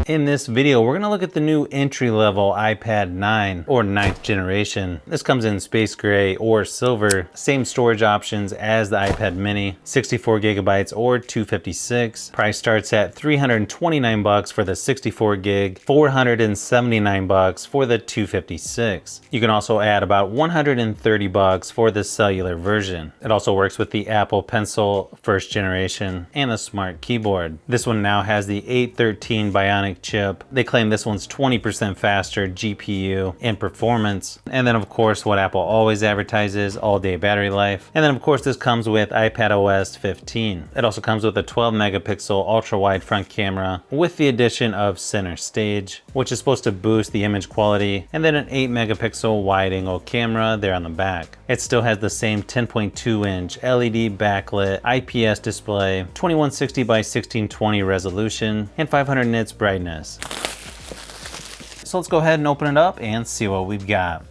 In this video, we're gonna look at the new entry-level iPad 9 or 9th generation. This comes in space gray or silver. Same storage options as the iPad mini, 64 gigabytes or 256. Price starts at $329 for the 64 gig, $479 for the 256. You can also add about $130 for the cellular version. It also works with the Apple Pencil 1st generation and the Smart Keyboard. This one now has the 813 Bionic chip. They claim this one's 20% faster GPU and performance. And then of course what Apple always advertises, all-day battery life. And then of course this comes with iPadOS 15. It also comes with a 12 megapixel ultra-wide front camera with the addition of center stage, which is supposed to boost the image quality, and then an 8 megapixel wide-angle camera there on the back. It still has the same 10.2 inch LED backlit IPS display, 2160 by 1620 resolution, and 500 nits brightness. So let's go ahead and open it up and see what we've got.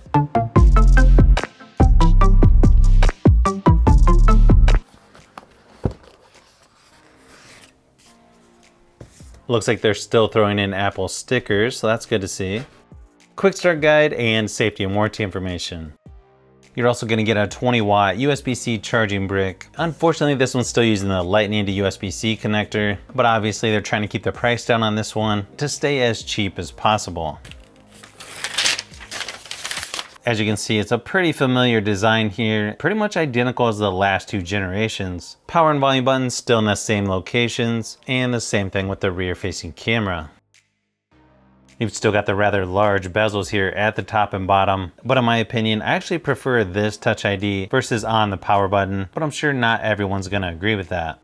Looks like they're still throwing in Apple stickers, so that's good to see. Quick start guide and safety and warranty information. You're also going to get a 20-watt USB-C charging brick. Unfortunately, this one's still using the Lightning to USB-C connector, but obviously they're trying to keep the price down on this one to stay as cheap as possible. As you can see, it's a pretty familiar design here, pretty much identical as the last two generations. Power and volume buttons still in the same locations, and the same thing with the rear-facing camera. You've still got the rather large bezels here at the top and bottom, but in my opinion, I actually prefer this Touch ID versus on the power button, but I'm sure not everyone's gonna agree with that.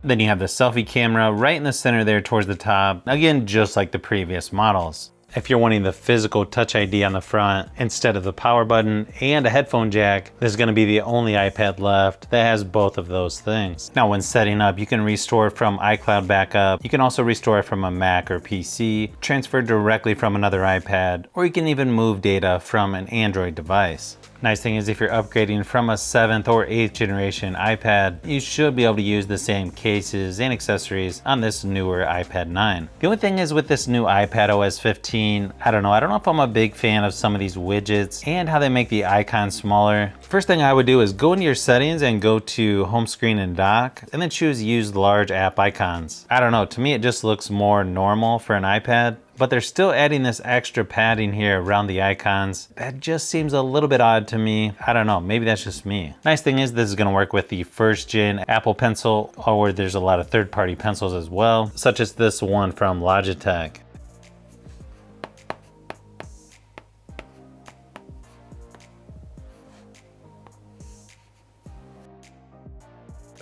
Then you have the selfie camera right in the center there towards the top, again, just like the previous models. If you're wanting the physical Touch ID on the front instead of the power button and a headphone jack, this is going to be the only iPad left that has both of those things. Now when setting up, you can restore from iCloud backup. You can also restore from a Mac or PC, transfer directly from another iPad, or you can even move data from an Android device. Nice thing is if you're upgrading from a 7th or 8th generation iPad, you should be able to use the same cases and accessories on this newer iPad 9. The only thing is with this new iPadOS 15, I don't know if I'm a big fan of some of these widgets and how they make the icons smaller. First thing I would do is go into your settings and go to home screen and dock, and then choose use large app icons. I don't know, to me it just looks more normal for an iPad. But they're still adding this extra padding here around the icons. That just seems a little bit odd to me. I don't know, maybe that's just me. Nice thing is this is gonna work with the 1st gen Apple Pencil, or there's a lot of third-party pencils as well, such as this one from Logitech.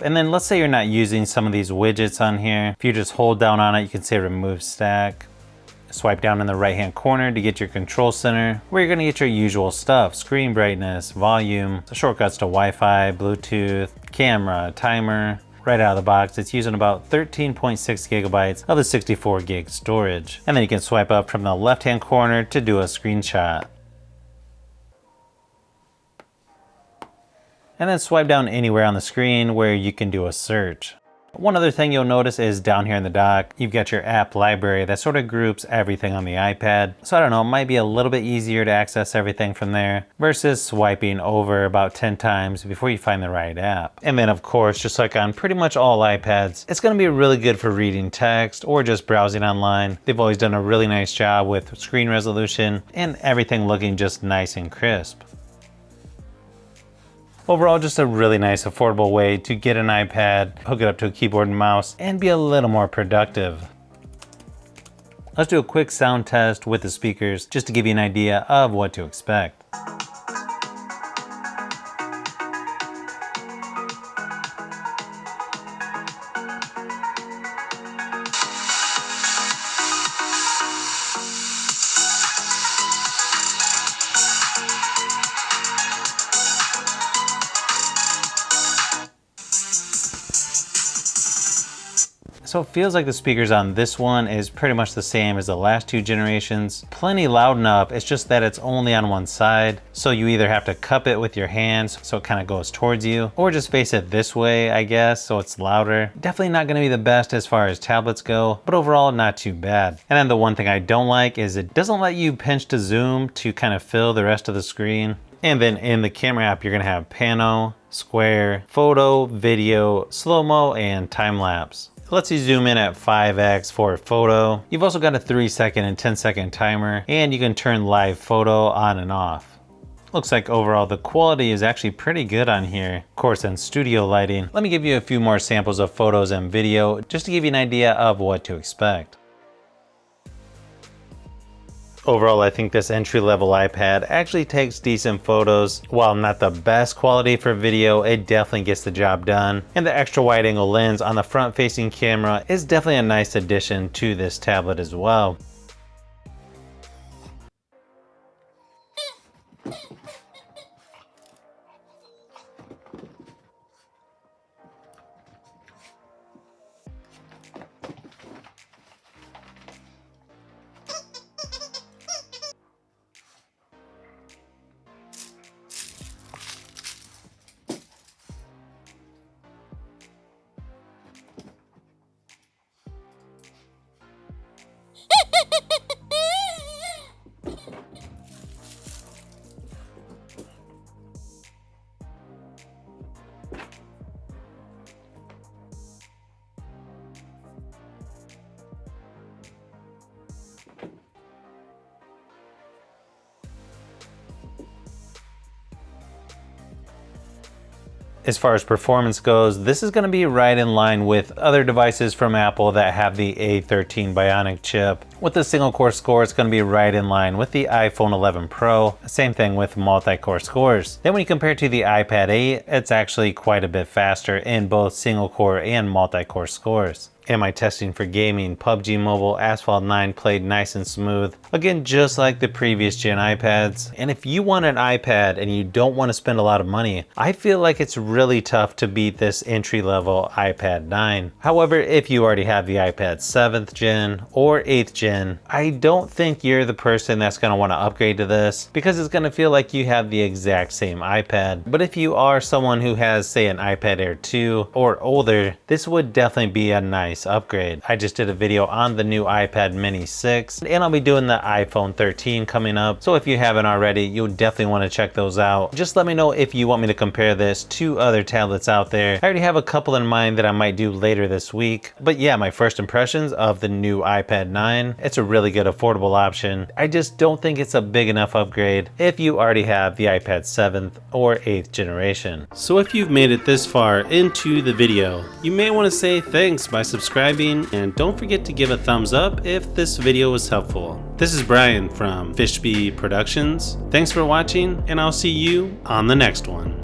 And then let's say you're not using some of these widgets on here. If you just hold down on it, you can say remove stack. Swipe down in the right hand corner to get your control center, where you're gonna get your usual stuff: screen brightness, volume, the shortcuts to Wi-Fi, Bluetooth, camera, timer. Right out of the box, it's using about 13.6 gigabytes of the 64 gig storage. And then you can swipe up from the left hand corner to do a screenshot. And then swipe down anywhere on the screen where you can do a search. One other thing you'll notice is down here in the dock, you've got your app library that sort of groups everything on the iPad. So I don't know, it might be a little bit easier to access everything from there versus swiping over about 10 times before you find the right app. And then of course, just like on pretty much all iPads, it's gonna be really good for reading text or just browsing online. They've always done a really nice job with screen resolution and everything looking just nice and crisp. Overall, just a really nice, affordable way to get an iPad, hook it up to a keyboard and mouse, and be a little more productive. Let's do a quick sound test with the speakers, just to give you an idea of what to expect. So it feels like the speakers on this one is pretty much the same as the last two generations. Plenty loud enough, it's just that it's only on one side. So you either have to cup it with your hands so it kind of goes towards you, or just face it this way, I guess, so it's louder. Definitely not gonna be the best as far as tablets go, but overall not too bad. And then the one thing I don't like is it doesn't let you pinch to zoom to kind of fill the rest of the screen. And then in the camera app, you're gonna have pano, square, photo, video, slow-mo, and time-lapse. It lets you zoom in at 5x for photo. You've also got a 3-second and 10-second timer, and you can turn live photo on and off. Looks like overall the quality is actually pretty good on here. Of course, in studio lighting. Let me give you a few more samples of photos and video just to give you an idea of what to expect. Overall, I think this entry-level iPad actually takes decent photos. While not the best quality for video, it definitely gets the job done. And the extra wide-angle lens on the front-facing camera is definitely a nice addition to this tablet as well. As far as performance goes, this is going to be right in line with other devices from Apple that have the A13 Bionic chip. With the single core score, it's going to be right in line with the iPhone 11 Pro. Same thing with multi-core scores. Then when you compare it to the iPad 8, it's actually quite a bit faster in both single core and multi-core scores. In my testing for gaming, PUBG Mobile Asphalt 9 played nice and smooth. Again, just like the previous gen iPads. And if you want an iPad and you don't want to spend a lot of money, I feel like it's really tough to beat this entry-level iPad 9. However, if you already have the iPad 7th gen or 8th gen, I don't think you're the person that's going to want to upgrade to this because it's going to feel like you have the exact same iPad. But if you are someone who has, say, an iPad Air 2 or older, this would definitely be a nice upgrade. I just did a video on the new iPad Mini 6 and I'll be doing the iPhone 13 coming up. So if you haven't already, you'll definitely want to check those out. Just let me know if you want me to compare this to other tablets out there. I already have a couple in mind that I might do later this week. But yeah, my first impressions of the new iPad 9, it's a really good affordable option. I just don't think it's a big enough upgrade if you already have the iPad 7th or 8th generation. So if you've made it this far into the video, you may want to say thanks by subscribing, and don't forget to give a thumbs up if this video was helpful. This is Brian from Fishbee Productions. Thanks for watching, and I'll see you on the next one.